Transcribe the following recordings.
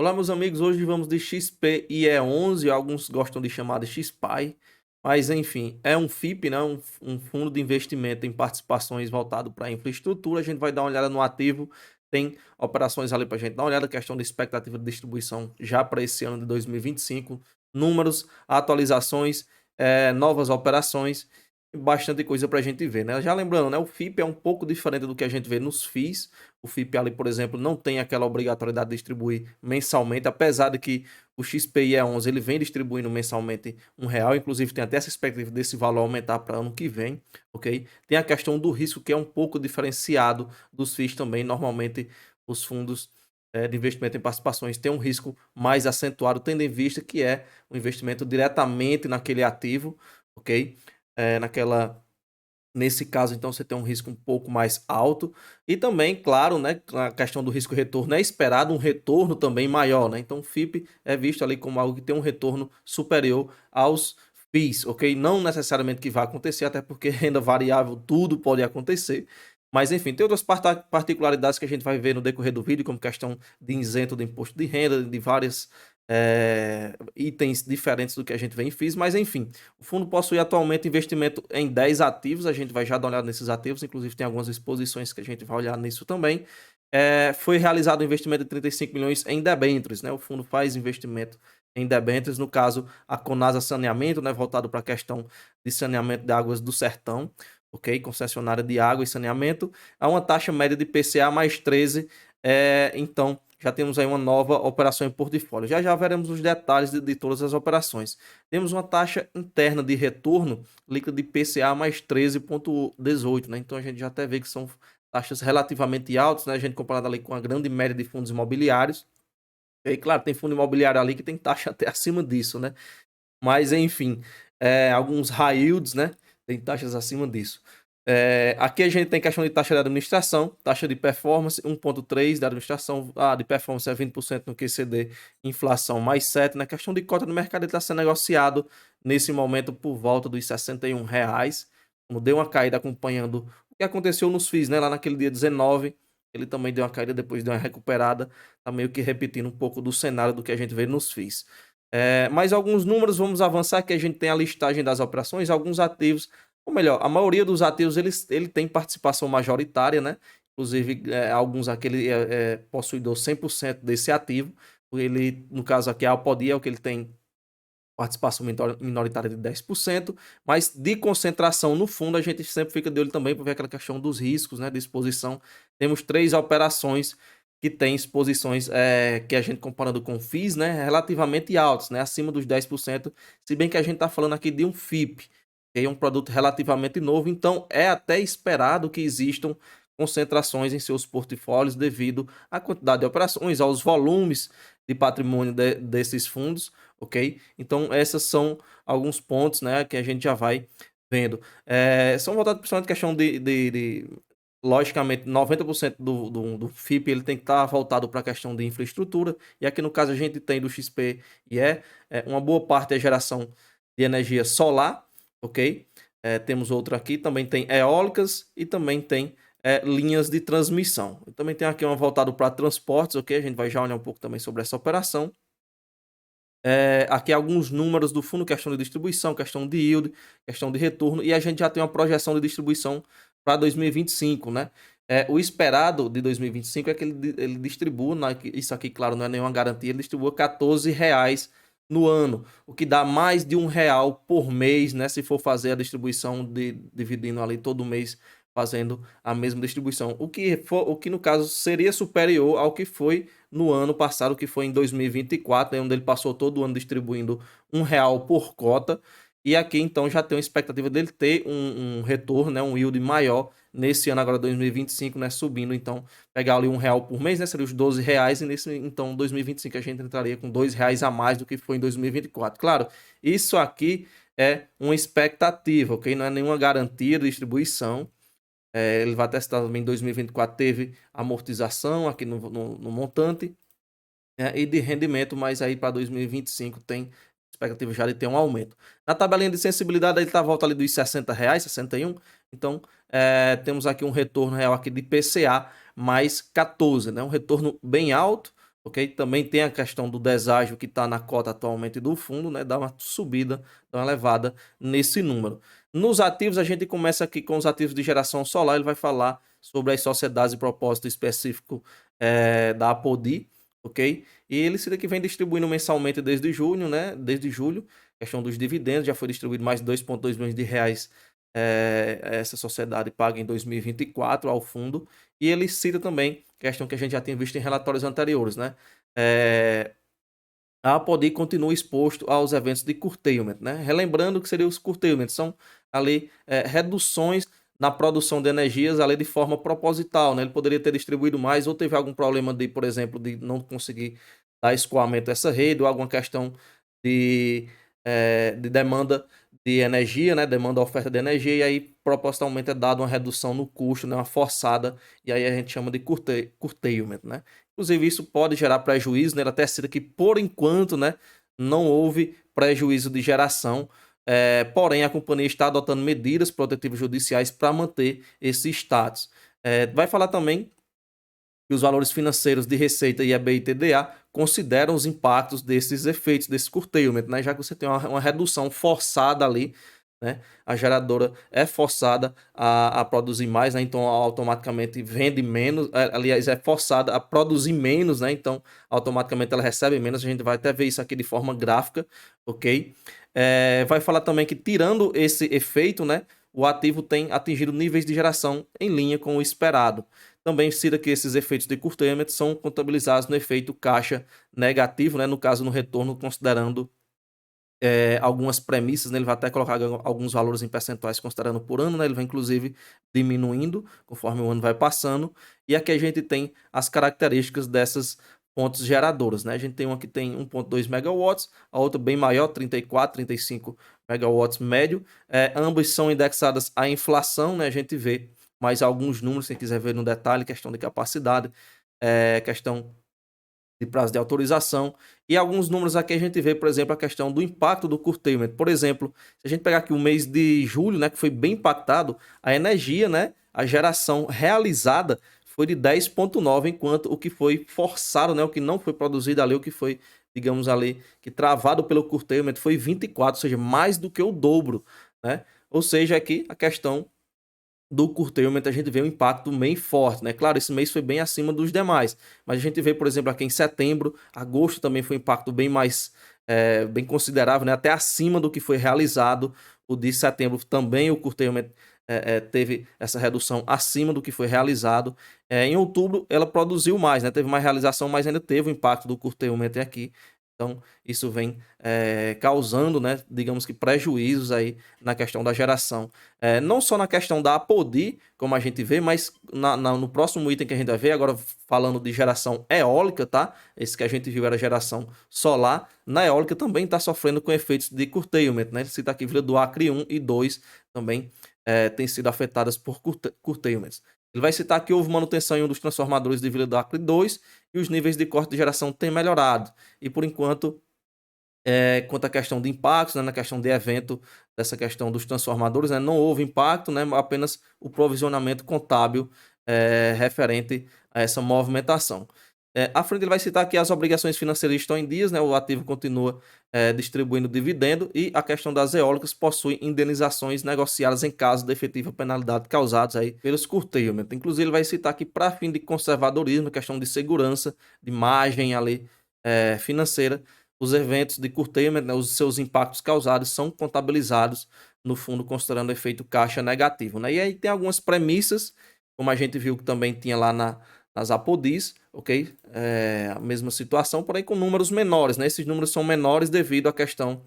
Olá, meus amigos. Hoje vamos de XP e E11. Alguns gostam de chamar de XPI, mas enfim, é um FIP, né? Um fundo de investimento em participações voltado para infraestrutura. A gente vai dar uma olhada no ativo. Tem operações ali para a gente dar uma olhada, questão de expectativa de distribuição já para esse ano de 2025, números, atualizações, novas operações. Bastante coisa para a gente ver, né? Já lembrando, né? O FIP é um pouco diferente do que a gente vê nos FIIs. O FIP ali, por exemplo, não tem aquela obrigatoriedade de distribuir mensalmente, apesar de que o XPI E11 ele vem distribuindo mensalmente R$ 1, inclusive tem até essa expectativa desse valor aumentar para ano que vem, ok? Tem a questão do risco que é um pouco diferenciado dos FIIs também. Normalmente os fundos de investimento em participações têm um risco mais acentuado, tendo em vista que é o investimento diretamente naquele ativo, ok? Naquela Nesse caso, então, você tem um risco um pouco mais alto. E também, claro, né, a questão do risco-retorno é esperado um retorno também maior, né? Então, o FIP é visto ali como algo que tem um retorno superior aos FIIs, ok? Não necessariamente que vai acontecer, até porque renda variável, tudo pode acontecer. Mas, enfim, tem outras particularidades que a gente vai ver no decorrer do vídeo, como questão de isento do imposto de renda, de várias itens diferentes do que a gente vê em FIIs, mas enfim, o fundo possui atualmente investimento em 10 ativos, a gente vai já dar uma olhada nesses ativos, inclusive tem algumas exposições que a gente vai olhar nisso também. Foi realizado um investimento de 35 milhões em debêntures, né? O fundo faz investimento em debêntures, no caso a Conasa Saneamento, né, voltado para a questão de saneamento de águas do Sertão, ok? Concessionária de água e saneamento, a uma taxa média de PCA mais 13, então já temos aí uma nova operação em portfólio. Já já veremos os detalhes de todas as operações. Temos uma taxa interna de retorno líquida de PCA mais 13,18, né? Então a gente já até vê que são taxas relativamente altas, né? A gente comparado ali com a grande média de fundos imobiliários. E aí, claro, tem fundo imobiliário ali que tem taxa até acima disso, né? Mas enfim, alguns high yields, né? Tem taxas acima disso. Aqui a gente tem questão de taxa de administração, taxa de performance 1,3 da administração, de performance é 20% no QCD, inflação mais 7. Na questão de cota no mercado, ele está sendo negociado nesse momento por volta dos R$ 61. Como deu uma caída acompanhando o que aconteceu nos FIIs, né? Lá naquele dia 19, ele também deu uma caída, depois deu uma recuperada, tá meio que repetindo um pouco do cenário do que a gente vê nos FIIs. Mais alguns números, vamos avançar, que a gente tem a listagem das operações, alguns ativos, ou melhor, a maioria dos ativos ele tem participação majoritária, né? Inclusive, alguns aquele possuidor 100% desse ativo. Ele, no caso aqui, a Alpodi é o que ele tem participação minoritária de 10%, mas de concentração no fundo a gente sempre fica de olho também para ver aquela questão dos riscos, né, de exposição. Temos 3 operações que têm exposições que a gente comparando com FIIs, né, relativamente altas, né, acima dos 10%, se bem que a gente está falando aqui de um FIP, que é um produto relativamente novo, então é até esperado que existam concentrações em seus portfólios devido à quantidade de operações, aos volumes de patrimônio desses fundos, ok? Então, esses são alguns pontos, né, que a gente já vai vendo. São voltados principalmente à questão logicamente, 90% do FIP ele tem que estar voltado para a questão de infraestrutura, e aqui no caso a gente tem do XP e uma boa parte é geração de energia solar, ok? Temos outro aqui, também tem eólicas e também tem linhas de transmissão. E também tem aqui uma voltado para transportes, ok? A gente vai já olhar um pouco também sobre essa operação. Aqui alguns números do fundo, questão de distribuição, questão de yield, questão de retorno, e a gente já tem uma projeção de distribuição para 2025, né? O esperado de 2025 é que ele distribua, isso aqui, claro, não é nenhuma garantia, ele distribua R$ 14 no ano, o que dá mais de R$ 1 por mês, né? Se for fazer a distribuição dividindo ali todo mês, fazendo a mesma distribuição. O que no caso seria superior ao que foi no ano passado, que foi em 2024, onde ele passou todo o ano distribuindo R$ 1 por cota. E aqui então já tem uma expectativa dele ter um retorno, né, um yield maior nesse ano agora 2025, né, subindo. Então pegar ali R$ 1 por mês, né, seria os R$ 12, e nesse então 2025 a gente entraria com R$ 2 a mais do que foi em 2024. Claro, isso aqui é uma expectativa, ok? Não é nenhuma garantia de distribuição. Ele vai testar também em 2024, teve amortização aqui no montante, né, e de rendimento, mas aí para 2025 tem expectativa já de ter um aumento. Na tabelinha de sensibilidade ele está à volta ali dos R$ 60, 61, então temos aqui um retorno real aqui de PCA mais 14, né, um retorno bem alto, ok? Também tem a questão do deságio que está na cota atualmente do fundo, né? Dá uma subida, dá uma elevada nesse número. Nos ativos, a gente começa aqui com os ativos de geração solar, ele vai falar sobre as sociedades de propósito específico da Apodi, ok? E ele cita que vem distribuindo mensalmente desde junho, né? Desde julho, questão dos dividendos, já foi distribuído mais de 2,2 milhões de reais essa sociedade paga em 2024 ao fundo. E ele cita também, questão que a gente já tinha visto em relatórios anteriores, né? A Apodi continua exposto aos eventos de curtailment, né? Relembrando que seriam os curtailment, são ali reduções na produção de energias ali de forma proposital, né? Ele poderia ter distribuído mais ou teve algum problema de, por exemplo, de não conseguir dar escoamento a essa rede ou alguma questão de demanda de energia, né? Demanda oferta de energia e aí propositalmente é dado uma redução no custo, né? Uma forçada e aí a gente chama de curtailment, né? Inclusive, isso pode gerar prejuízo, né? Ele até cita que, por enquanto, né, não houve prejuízo de geração, porém, a companhia está adotando medidas protetivas judiciais para manter esse status. Vai falar também que os valores financeiros de receita e EBI e TDA consideram os impactos desses efeitos, desse curtailment, né? Já que você tem uma redução forçada ali, né? A geradora é forçada a produzir mais, né? Então automaticamente vende menos, aliás, é forçada a produzir menos, né? Então automaticamente ela recebe menos. A gente vai até ver isso aqui de forma gráfica, ok? Vai falar também que tirando esse efeito, né? O ativo tem atingido níveis de geração em linha com o esperado. Também cita que esses efeitos de curtailment são contabilizados no efeito caixa negativo, né? No caso, no retorno, considerando algumas premissas, né? Ele vai até colocar alguns valores em percentuais considerando por ano, né? Ele vai inclusive diminuindo conforme o ano vai passando. E aqui a gente tem as características dessas fontes geradoras, né? A gente tem uma que tem 1,2 megawatts, a outra bem maior, 34, 35 megawatts médio. Ambas são indexadas à inflação, né? A gente vê mais alguns números, se quiser ver no detalhe, questão de capacidade, questão de prazo de autorização. E alguns números aqui a gente vê, por exemplo, a questão do impacto do curtailment. Por exemplo, se a gente pegar aqui o mês de julho, né, que foi bem impactado, a energia, né, a geração realizada foi de 10,9, enquanto o que foi forçado, né, o que não foi produzido ali, o que foi, digamos ali, que travado pelo curtailment foi 24, ou seja, mais do que o dobro, né? Ou seja, aqui a questão do curtailment a gente vê um impacto bem forte, né? Claro, esse mês foi bem acima dos demais, mas a gente vê, por exemplo, aqui em setembro, agosto também foi um impacto bem mais, bem considerável, né? Até acima do que foi realizado. O de setembro também o curtailment teve essa redução acima do que foi realizado. Em outubro ela produziu mais, né? Teve mais realização, mas ainda teve o impacto do curtailment aqui. Então, isso vem causando, né, digamos que prejuízos aí na questão da geração. Não só na questão da Apodi, como a gente vê, mas no próximo item que a gente vai ver, agora falando de geração eólica, tá? Esse que a gente viu era geração solar. Na eólica também está sofrendo com efeitos de curtailment, né? Ele cita aqui Vila do Acre 1 e 2 também têm sido afetadas por curtailments. Ele vai citar que houve manutenção em um dos transformadores de Vila do Acre 2 e os níveis de corte de geração têm melhorado. E por enquanto, quanto à questão de impactos, né, na questão de evento, dessa questão dos transformadores, né, não houve impacto, né, apenas o provisionamento contábil referente a essa movimentação. À frente ele vai citar que as obrigações financeiras estão em dias, né, o ativo continua distribuindo dividendo e a questão das eólicas possui indenizações negociadas em caso de efetiva penalidade causadas aí pelos curtailment. Inclusive ele vai citar que para fim de conservadorismo, questão de segurança, de margem ali financeira, os eventos de curtailment, né, os seus impactos causados são contabilizados no fundo considerando o efeito caixa negativo, né? E aí tem algumas premissas, como a gente viu que também tinha lá nas Apodis, ok? A mesma situação, porém com números menores, né? Esses números são menores devido à questão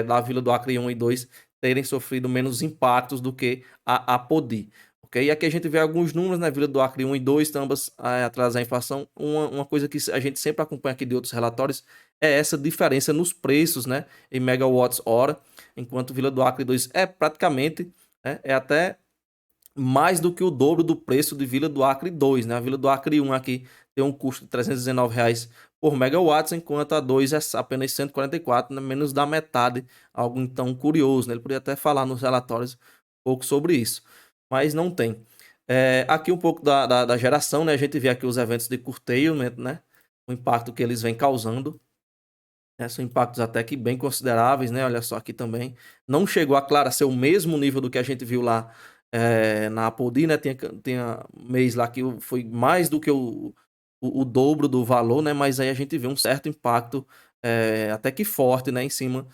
da Vila do Acre 1 e 2 terem sofrido menos impactos do que a Apodi. Ok? E aqui a gente vê alguns números, né? Vila do Acre 1 e 2, ambas atrás da inflação. Uma coisa que a gente sempre acompanha aqui de outros relatórios é essa diferença nos preços, né? Em megawatts hora, enquanto Vila do Acre 2 é praticamente, é até mais do que o dobro do preço de Vila do Acre 2, né? A Vila do Acre 1 aqui tem um custo de R$ 319 por megawatts, enquanto a 2 é apenas 144, né? Menos da metade, algo então curioso, né? Ele poderia até falar nos relatórios um pouco sobre isso, mas não tem. Aqui um pouco da geração, né? A gente vê aqui os eventos de curtailment, né? o impacto que eles vêm causando. São impactos até que bem consideráveis, né? Olha só aqui também. Não chegou a, claro, a ser o mesmo nível do que a gente viu lá na Apodi, né? Tinha mês lá que foi mais do que o dobro do valor, né? Mas aí a gente vê um certo impacto até que forte, né? Em cima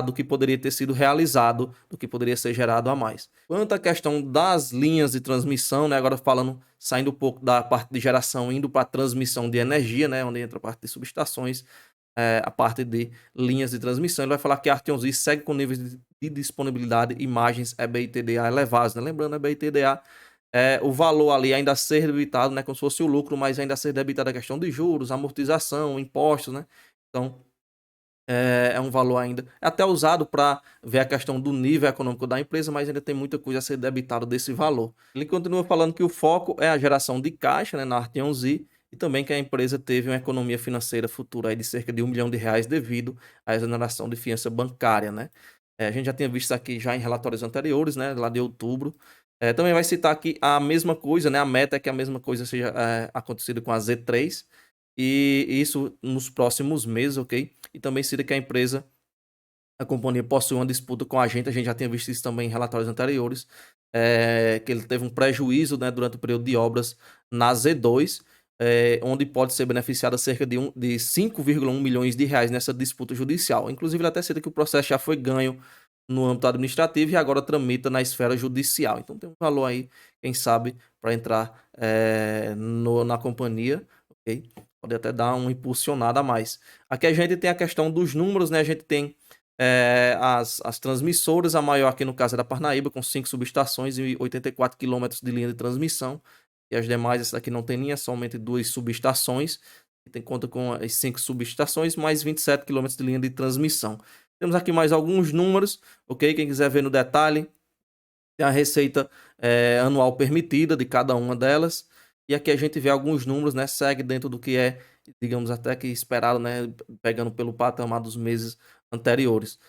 do que poderia ter sido realizado, do que poderia ser gerado a mais. Quanto à questão das linhas de transmissão, né? Agora falando, saindo um pouco da parte de geração, indo para a transmissão de energia, né? Onde entra a parte de subestações, a parte de linhas de transmissão. Ele vai falar que a Arteon Z segue com níveis de disponibilidade, imagens EBITDA elevados, né? Lembrando, EBITDA o valor ali ainda a ser debitado, né? Como se fosse o lucro, mas ainda a ser debitado a questão de juros, amortização, impostos, né? Então, é um valor ainda até usado para ver a questão do nível econômico da empresa, mas ainda tem muita coisa a ser debitada desse valor. Ele continua falando que o foco é a geração de caixa, né, na Arteon Z, e também que a empresa teve uma economia financeira futura aí de cerca de R$ 1 milhão devido à exoneração de fiança bancária, né? A gente já tinha visto aqui já em relatórios anteriores, né, lá de outubro. Também vai citar aqui a mesma coisa, né? A meta é que a mesma coisa seja acontecida com a Z3, e isso nos próximos meses, ok? E também cita que a companhia possui uma disputa com a gente já tinha visto isso também em relatórios anteriores, que ele teve um prejuízo, né, durante o período de obras na Z2, onde pode ser beneficiada cerca de 5,1 milhões de reais nessa disputa judicial. Inclusive, ele até cita que o processo já foi ganho no âmbito administrativo e agora tramita na esfera judicial. Então tem um valor aí, quem sabe, para entrar na companhia, ok? Pode até dar uma impulsionada a mais. Aqui a gente tem a questão dos números, né? A gente tem as transmissoras, a maior aqui no caso é da Parnaíba, com 5 subestações e 84 quilômetros de linha de transmissão. E as demais, essa daqui não tem linha, somente 2 subestações. Tem conta com as 5 subestações, mais 27 quilômetros de linha de transmissão. Temos aqui mais alguns números, ok? Quem quiser ver no detalhe, tem a receita anual permitida de cada uma delas. E aqui a gente vê alguns números, né? Segue dentro do que é, digamos, até que esperado, né? Pegando pelo patamar dos meses anteriores.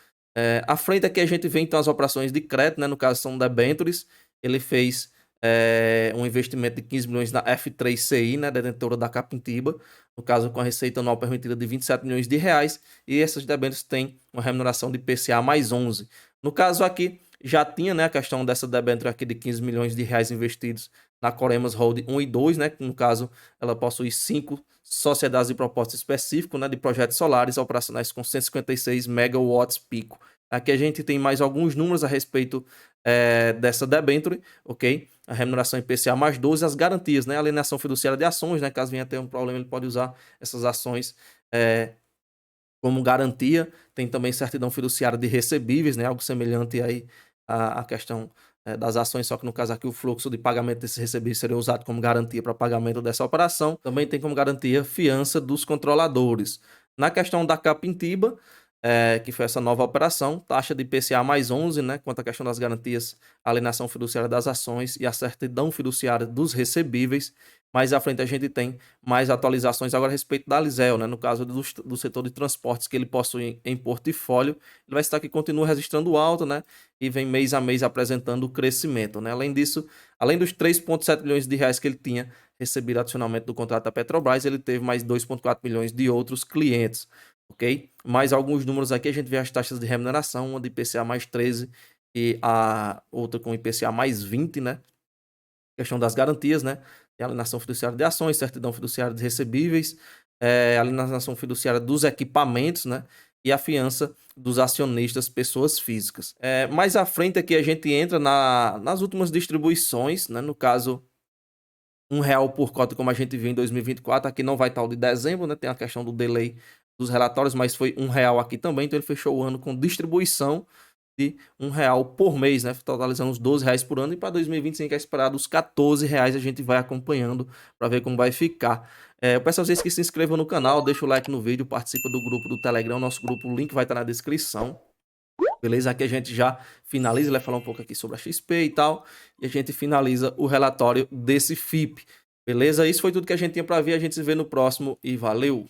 À frente aqui a gente vê então as operações de crédito, né? No caso são debentures. Ele fez um investimento de 15 milhões na F3CI, né? Detentora da Capintiba. No caso, com a receita anual permitida de 27 milhões de reais. E essas debêntures têm uma remuneração de IPCA mais 11. No caso aqui, já tinha, né, a questão dessa debênture aqui de 15 milhões de reais investidos na Coremas Hold 1 e 2, né, que no caso ela possui 5 sociedades de propósito específico, né, de projetos solares operacionais com 156 megawatts pico. Aqui a gente tem mais alguns números a respeito dessa debênture, ok? A remuneração IPCA mais 12, as garantias, né, a alienação fiduciária de ações, né, caso venha ter um problema ele pode usar essas ações como garantia. Tem também certidão fiduciária de recebíveis, né, algo semelhante aí a questão das ações, só que no caso aqui o fluxo de pagamento desses recebíveis seria usado como garantia para pagamento dessa operação. Também tem como garantia fiança dos controladores. Na questão da Capintiba, que foi essa nova operação, taxa de IPCA mais 11, né, quanto à questão das garantias, a alienação fiduciária das ações e a certidão fiduciária dos recebíveis. Mais à frente a gente tem mais atualizações agora a respeito da Alisel, né? No caso do setor de transportes que ele possui em portfólio, ele vai estar que continua registrando alta, né? E vem mês a mês apresentando crescimento, né? Além disso, além dos 3,7 milhões de reais que ele tinha recebido adicionalmente do contrato da Petrobras, ele teve mais 2,4 milhões de outros clientes, ok? Mais alguns números aqui, a gente vê as taxas de remuneração, uma de IPCA mais 13 e a outra com IPCA mais 20, né? Questão das garantias, né? Tem a alienação fiduciária de ações, certidão fiduciária de recebíveis, alienação fiduciária dos equipamentos, né? E a fiança dos acionistas, pessoas físicas. Mais à frente aqui a gente entra nas últimas distribuições, né? No caso, R$1 por cota, como a gente viu em 2024. Aqui não vai estar o de dezembro, né? Tem a questão do delay dos relatórios, mas foi R$1 aqui também. Então ele fechou o ano com distribuição de R$1 por mês, né? Totalizando os R$12 por ano. E para 2025 é esperado os R$14. A gente vai acompanhando para ver como vai ficar. Eu peço a vocês que se inscrevam no canal, deixa o like no vídeo, participa do grupo do Telegram. Nosso grupo, o link vai estar na descrição. Beleza? Aqui a gente já finaliza, ele vai falar um pouco aqui sobre a XP e tal. E a gente finaliza o relatório desse FIP. Beleza? Isso foi tudo que a gente tinha para ver. A gente se vê no próximo e valeu!